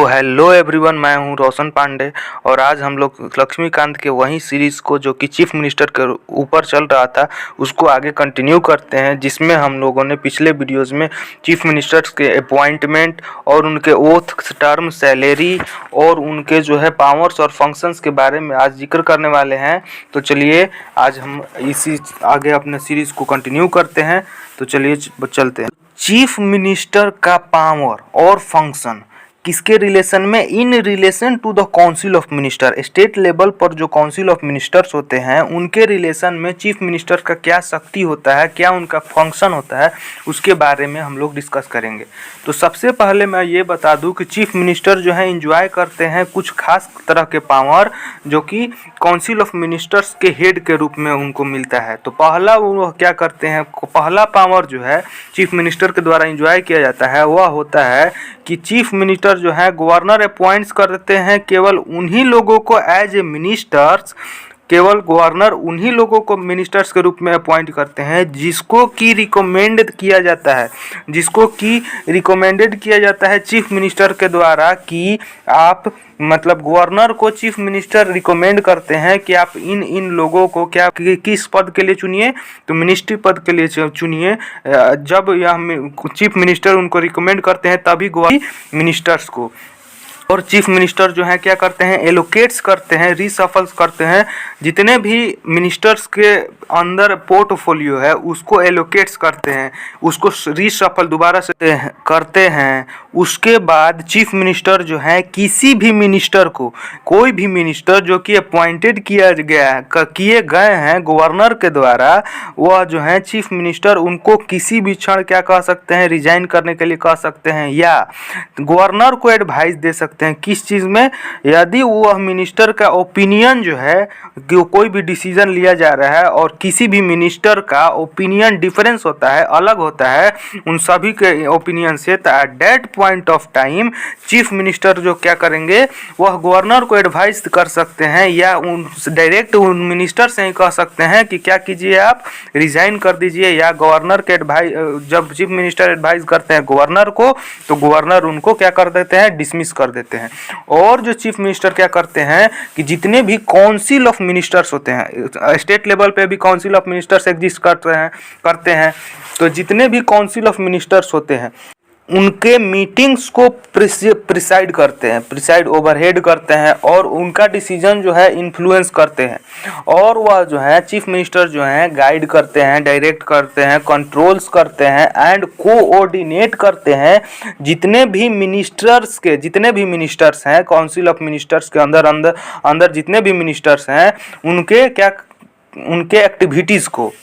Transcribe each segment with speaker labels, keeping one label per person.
Speaker 1: Hello everyone, मैं हूं रोशन पांडे और आज हम लोग लक्ष्मीकांत के वही सीरीज़ को जो कि चीफ मिनिस्टर के ऊपर चल रहा था उसको आगे कंटिन्यू करते हैं, जिसमें हम लोगों ने पिछले वीडियोस में चीफ मिनिस्टर्स के अपॉइंटमेंट और उनके ओथ, टर्म, सैलरी और उनके जो है पावर्स और फंक्शंस के बारे में आज जिक्र करने वाले हैं। तो चलिए आज हम इसी आगे अपने सीरीज़ को कंटिन्यू करते हैं। तो चलिए चलते हैं। चीफ मिनिस्टर का पावर और फंक्शन किसके रिलेशन में? In relation to the council of minister. State level पर जो काउंसिल ऑफ मिनिस्टर्स होते हैं उनके रिलेशन में चीफ मिनिस्टर का क्या शक्ति होता है, क्या उनका फंक्शन होता है, उसके बारे में हम लोग डिस्कस करेंगे। तो सबसे पहले मैं ये बता दूं कि चीफ मिनिस्टर जो है इंजॉय करते हैं कुछ खास तरह के पावर जो कि काउंसिल ऑफ मिनिस्टर्स के हेड के रूप में उनको मिलता है। तो पहला वो क्या करते हैं, पहला पावर जो है चीफ मिनिस्टर के द्वारा इंजॉय किया जाता है वह होता है कि चीफ मिनिस्टर जो है गवर्नर अपॉइंट्स कर देते हैं केवल उन्हीं लोगों को एज ए मिनिस्टर्स, केवल गवर्नर उन्हीं लोगों को मिनिस्टर्स के रूप में अपॉइंट करते हैं जिसको कि रिकमेंडेड किया जाता है, रिकमेंडेड किया जाता है चीफ मिनिस्टर के द्वारा कि आप मतलब गवर्नर को चीफ मिनिस्टर रिकमेंड करते हैं कि आप इन लोगों को क्या किस पद के लिए चुनिए, तो मिनिस्ट्री पद के लिए चुनिए। जब यह चीफ मिनिस्टर उनको रिकमेंड करते हैं तभी गवर्नर मिनिस्टर्स को, और चीफ मिनिस्टर जो है क्या करते हैं, एलोकेट्स करते हैं, रीशफल्स करते हैं, जितने भी मिनिस्टर्स के अंदर पोर्टफोलियो है उसको एलोकेट्स करते हैं, उसको रीशफल दोबारा से करते हैं। उसके बाद चीफ मिनिस्टर जो है किसी भी मिनिस्टर को, कोई भी मिनिस्टर जो कि अपॉइंटेड किए गए हैं गवर्नर के द्वारा, वह जो है चीफ मिनिस्टर उनको किसी भी क्षण क्या कह सकते हैं, रिजाइन करने के लिए कह सकते हैं या गवर्नर को एडवाइस दे सकते हैं। किस चीज़ में? यदि वह मिनिस्टर का ओपिनियन जो है कि कोई भी डिसीजन लिया जा रहा है और किसी भी मिनिस्टर का ओपिनियन डिफरेंस होता है, अलग होता है उन सभी के ओपिनियन से, तो at that point of time chief minister जो क्या करेंगे, वह गवर्नर को एडवाइस कर सकते हैं या डायरेक्ट उन मिनिस्टर से ही कह सकते हैं कि क्या कीजिए, आप रिजाइन कर दीजिए, या गवर्नर के एडवाइस, जब चीफ मिनिस्टर एडवाइस करते हैं गवर्नर को तो गवर्नर उनको क्या कर देते हैं, डिसमिस कर देते हैं। और जो चीफ मिनिस्टर क्या करते हैं कि जितने भी काउंसिल ऑफ मिनिस्टर्स होते हैं, स्टेट लेवल पे भी काउंसिल ऑफ मिनिस्टर्स एग्जिस्ट करते हैं, तो जितने भी काउंसिल ऑफ मिनिस्टर्स होते हैं उनके मीटिंग्स को प्रिसाइड करते हैं, प्रिसाइड ओवरहेड करते हैं और उनका डिसीजन जो है इन्फ्लुएंस करते हैं। और वह जो है चीफ मिनिस्टर जो है गाइड करते हैं, डायरेक्ट करते हैं, कंट्रोल्स करते हैं एंड कोऑर्डिनेट करते हैं जितने भी मिनिस्टर्स हैं काउंसिल ऑफ मिनिस्टर्स के अंदर जितने भी मिनिस्टर्स हैं उनके एक्टिविटीज़ को।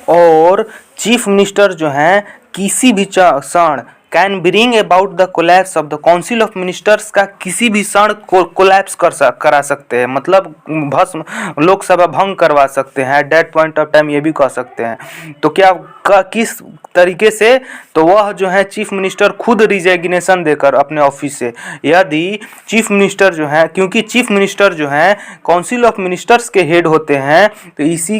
Speaker 1: और चीफ मिनिस्टर जो हैं किसी भी क्षण can bring about the collapse of the council of ministers का किसी भी क्षण कोलैप्स करा सकते हैं, मतलब भस्म, लोकसभा भंग करवा सकते हैं। At that point of time ये भी कह सकते हैं। तो क्या किस तरीके से? तो वह जो है चीफ मिनिस्टर खुद रिजाइग्नेशन देकर अपने ऑफिस से, यदि चीफ मिनिस्टर जो है, क्योंकि चीफ मिनिस्टर जो है काउंसिल ऑफ मिनिस्टर्स के हेड होते हैं, तो इसी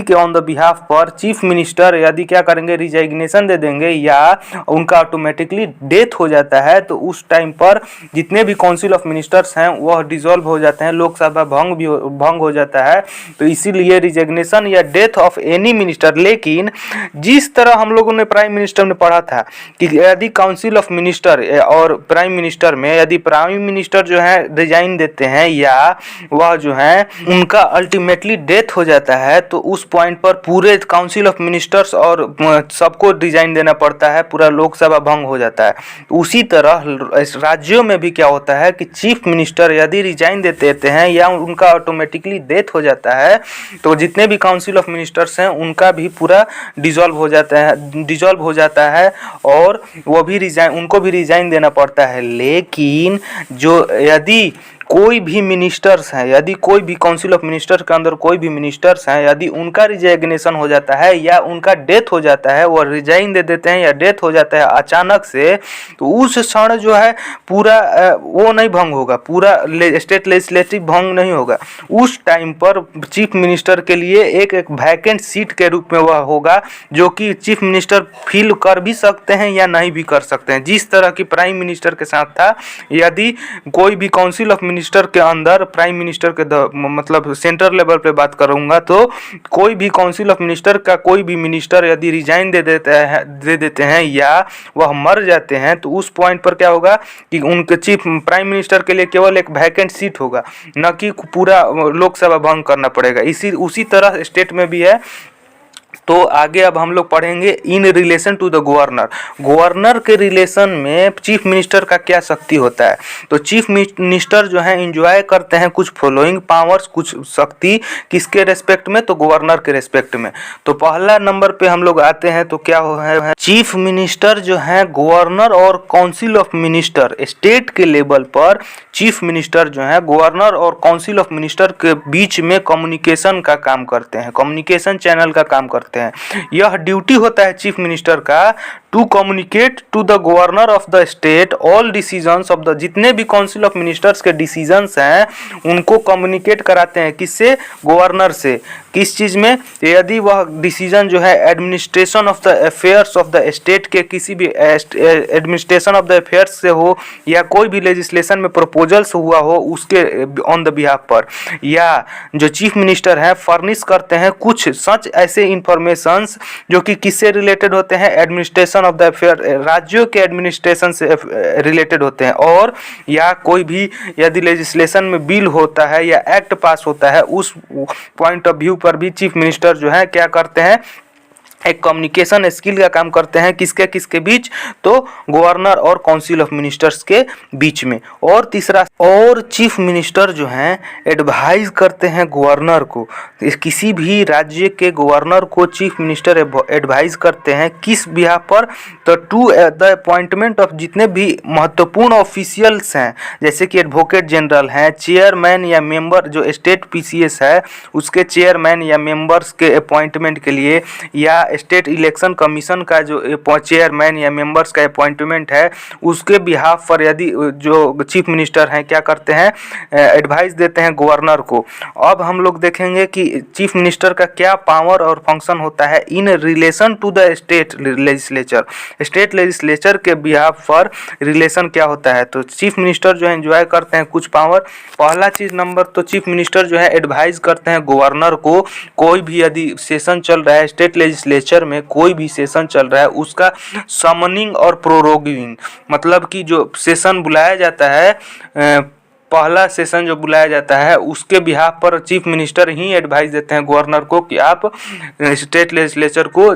Speaker 1: के ऑन द बिहाफ पर चीफ मिनिस्टर यदि क्या करेंगे, रिजाइग्नेशन दे देंगे या उनका ऑटोमेटिकली डेथ हो जाता है, तो उस टाइम पर जितने भी काउंसिल ऑफ मिनिस्टर्स हैं वह डिसॉल्व हो जाते हैं, लोकसभा भंग हो जाता है। तो इसीलिए रिजाइग्नेशन या डेथ ऑफ एनी मिनिस्टर, लेकिन जिस तरह हम लोगों ने प्राइम मिनिस्टर में पढ़ा था कि यदि काउंसिल ऑफ मिनिस्टर और प्राइम मिनिस्टर में यदि प्राइम मिनिस्टर जो है रिजाइन देते हैं या वह जो है उनका अल्टीमेटली डेथ हो जाता है, तो उस पॉइंट पर पूरे काउंसिल ऑफ मिनिस्टर्स और सबको रिजाइन देना पड़ता है, पूरा लोकसभा भंग हो जाता है। उसी तरह राज्यों में भी क्या होता है कि चीफ मिनिस्टर यदि रिजाइन देते हैं या उनका ऑटोमेटिकली डेथ हो जाता है, तो जितने भी काउंसिल ऑफ मिनिस्टर्स हैं उनका भी पूरा डिसॉल्व हो जाता है और वो भी उनको भी रिजाइन देना पड़ता है। लेकिन जो यदि कोई भी मिनिस्टर्स हैं, यदि कोई भी काउंसिल ऑफ मिनिस्टर के अंदर कोई भी मिनिस्टर्स हैं, यदि उनका रिजाइग्नेशन हो जाता है या उनका डेथ हो जाता है, वो रिजाइन दे देते हैं या डेथ हो जाता है अचानक से, तो उस क्षण जो है पूरा वो नहीं भंग होगा, पूरा स्टेट लेजिस्लेटिव भंग नहीं होगा। उस टाइम पर चीफ मिनिस्टर के लिए एक वैकेंट सीट के रूप में वह होगा, जो कि चीफ मिनिस्टर फिल कर भी सकते हैं या नहीं भी कर सकते हैं, जिस तरह की प्राइम मिनिस्टर के साथ था। यदि कोई भी काउंसिल ऑफ मिनिस्टर के अंदर प्राइम मिनिस्टर के मतलब सेंट्रल लेवल पे बात करूंगा, तो कोई भी काउंसिल ऑफ मिनिस्टर का कोई भी मिनिस्टर यदि रिजाइन दे देते हैं या वह मर जाते हैं, तो उस पॉइंट पर क्या होगा कि उनके चीफ प्राइम मिनिस्टर के लिए केवल एक वैकेंट सीट होगा, न कि पूरा लोकसभा भंग करना पड़ेगा। उसी तरह स्टेट में भी है। तो आगे अब हम लोग पढ़ेंगे in relation to the governor. Governor के रिलेशन में चीफ मिनिस्टर का क्या शक्ति होता है। तो चीफ मिनिस्टर जो है इंजॉय करते हैं कुछ फॉलोइंग पावर्स, कुछ शक्ति किसके रेस्पेक्ट में, तो गवर्नर के रेस्पेक्ट में। तो पहला नंबर पे हम लोग आते हैं, तो क्या है, चीफ मिनिस्टर जो है गवर्नर और काउंसिल ऑफ मिनिस्टर, स्टेट के लेवल पर चीफ मिनिस्टर जो है गवर्नर और काउंसिल ऑफ मिनिस्टर के बीच में कम्युनिकेशन का काम करते हैं, कम्युनिकेशन चैनल का काम करते हैं। यह ड्यूटी होता है चीफ मिनिस्टर का to communicate to the governor of the state all decisions of the, जितने भी काउंसिल ऑफ मिनिस्टर्स के डिसीजंस हैं उनको कम्युनिकेट कराते हैं, किससे, गवर्नर से। किस चीज़ में, यदि वह डिसीजन जो है administration of the affairs of the state के किसी भी एडमिनिस्ट्रेशन ऑफ द अफेयर्स से हो, या कोई भी लेजिस्लेशन में प्रपोजल्स हुआ हो उसके ऑन द बिहाफ पर, या जो चीफ मिनिस्टर है फर्निश करते हैं कुछ सच ऐसे इंफॉर्मेशंस जो कि किससे रिलेटेड होते हैं, एडमिनिस्ट्रेशन ऑफ द अफेयर, राज्यों के एडमिनिस्ट्रेशन से रिलेटेड होते हैं। और या कोई भी यदि लेजिस्लेशन में बिल होता है या एक्ट पास होता है, उस पॉइंट ऑफ व्यू पर भी चीफ मिनिस्टर जो है क्या करते हैं, एक कम्युनिकेशन स्किल का काम करते हैं, किसके किसके बीच, तो गवर्नर और काउंसिल ऑफ मिनिस्टर्स के बीच में। और तीसरा, और चीफ मिनिस्टर जो हैं एडवाइज करते हैं गवर्नर को, किसी भी राज्य के गवर्नर को चीफ मिनिस्टर एडवाइज करते हैं किस बिहाफ पर, तो टू द अपॉइंटमेंट ऑफ जितने भी महत्वपूर्ण ऑफिशियल्स हैं, जैसे कि एडवोकेट जनरल हैं, चेयरमैन या मेंबर जो स्टेट पीसीएस है उसके चेयरमैन या मेंबर्स के अपॉइंटमेंट के लिए, या स्टेट इलेक्शन कमीशन का जो चेयरमैन या मेंबर्स का अपॉइंटमेंट है उसके बिहाफ पर यदि जो चीफ मिनिस्टर हैं क्या करते हैं, एडवाइस देते हैं गवर्नर को। अब हम लोग देखेंगे कि चीफ मिनिस्टर का क्या पावर और फंक्शन होता है in relation to the state legislature, state legislature के बिहाफ पर रिलेशन क्या होता है। तो चीफ मिनिस्टर जो है एंजॉय करते हैं कुछ पावर। पहला चीज नंबर, तो चीफ मिनिस्टर जो है एडवाइज करते हैं गवर्नर को, कोई भी यदि सेशन चल रहा है स्टेट लेजिस्लेचर में, कोई भी सेशन चल रहा है उसका समनिंग और प्रोरोगिंग, मतलब कि जो सेशन बुलाया जाता है, पहला सेशन जो बुलाया जाता है उसके बिहाफ पर चीफ मिनिस्टर ही एडवाइस देते हैं गवर्नर को कि आप स्टेट लेजिस्लेचर को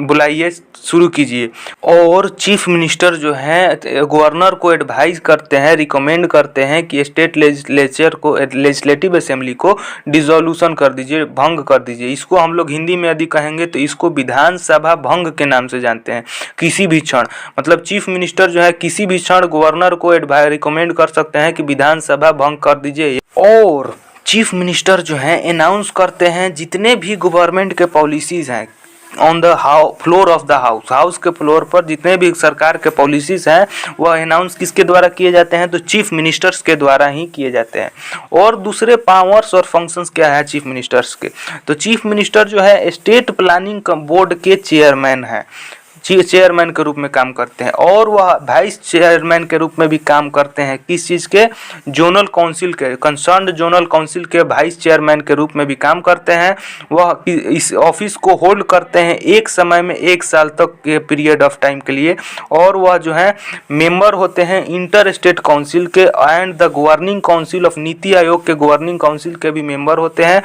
Speaker 1: बुलाइए, शुरू कीजिए। और चीफ मिनिस्टर जो हैं गवर्नर को एडवाइस करते हैं, रिकमेंड करते हैं कि स्टेट लेजिस्लेचर को, लेजिस्लेटिव असेंबली को डिसोल्यूशन कर दीजिए, भंग कर दीजिए। इसको हम लोग हिंदी में यदि कहेंगे तो इसको विधानसभा भंग के नाम से जानते हैं। किसी भी क्षण, मतलब चीफ मिनिस्टर जो है किसी भी क्षण गवर्नर को एडवाइस रिकमेंड कर सकते हैं कि विधानसभा भंग कर दीजिए। और चीफ मिनिस्टर जो है अनाउंस करते हैं जितने भी गवर्नमेंट के पॉलिसीज हैं on the floor of the house के फ्लोर पर जितने भी सरकार के पॉलिसीज हैं वह अनाउंस किसके द्वारा किए जाते हैं, तो चीफ मिनिस्टर्स के द्वारा ही किए जाते हैं। और दूसरे पावर्स और फंक्शंस क्या है चीफ मिनिस्टर्स के, तो चीफ मिनिस्टर जो है स्टेट प्लानिंग बोर्ड के चेयरमैन हैं, चेयरमैन के रूप में काम करते हैं। और वह वाइस चेयरमैन के रूप में भी काम करते हैं, किस चीज़ के, जोनल काउंसिल के, कंसर्न्ड जोनल काउंसिल के वाइस चेयरमैन के रूप में भी काम करते हैं। वह इस ऑफिस को होल्ड करते हैं एक समय में 1 साल तक के पीरियड ऑफ टाइम के लिए। और वह जो है मेंबर होते हैं इंटर स्टेट काउंसिल के and the governing council of, NITI Aayog के गवर्निंग काउंसिल के भी मेंबर होते हैं।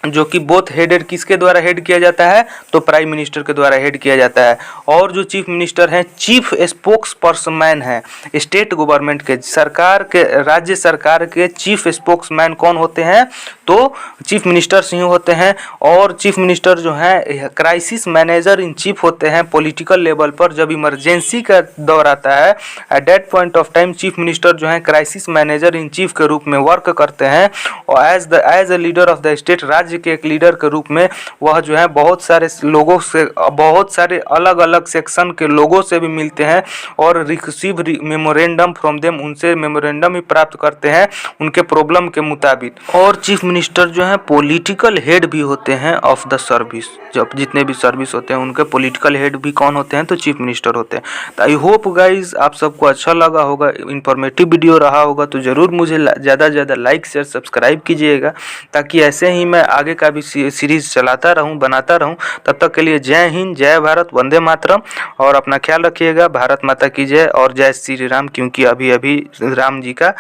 Speaker 1: जो कि बोथ हेडेड किसके द्वारा हेड किया जाता है, तो प्राइम मिनिस्टर के द्वारा हेड किया जाता है। और जो चीफ मिनिस्टर हैं चीफ स्पोक्स पर्सन है स्टेट गवर्नमेंट के, सरकार के, राज्य सरकार के चीफ स्पोक्समैन कौन होते हैं, तो चीफ मिनिस्टर ही होते हैं। और चीफ मिनिस्टर जो है क्राइसिस मैनेजर इन चीफ होते हैं पॉलिटिकल लेवल पर। जब इमरजेंसी का दौर आता है at that point of time chief minister जो है क्राइसिस मैनेजर इन चीफ के रूप में वर्क करते हैं। और as a leader of the state, राज्य के एक लीडर के रूप में वह जो है बहुत सारे लोगों से, बहुत सारे अलग अलग सेक्शन के लोगों से भी मिलते हैं और रिसीव मेमोरेंडम फ्रॉम देम, उनसे मेमोरेंडम ही प्राप्त करते हैं उनके प्रॉब्लम के मुताबिक। और चीफ मिनिस्टर जो है पॉलिटिकल हेड भी होते हैं ऑफ द सर्विस। जब जितने भी सर्विस होते हैं उनके पॉलिटिकल हेड भी कौन होते हैं, तो चीफ मिनिस्टर होते हैं। तो आई होप गाइज आप सबको अच्छा लगा होगा, इंफॉर्मेटिव वीडियो रहा होगा, तो ज़रूर मुझे ज़्यादा से ज़्यादा लाइक शेयर सब्सक्राइब कीजिएगा, ताकि ऐसे ही मैं आगे का भी सीरीज़ चलाता रहूं, बनाता रहूं। तब तक के लिए जय हिंद, जय भारत, वंदे मातरम। और अपना ख्याल रखिएगा। भारत माता की जय और जय श्री राम, क्योंकि अभी अभी राम जी का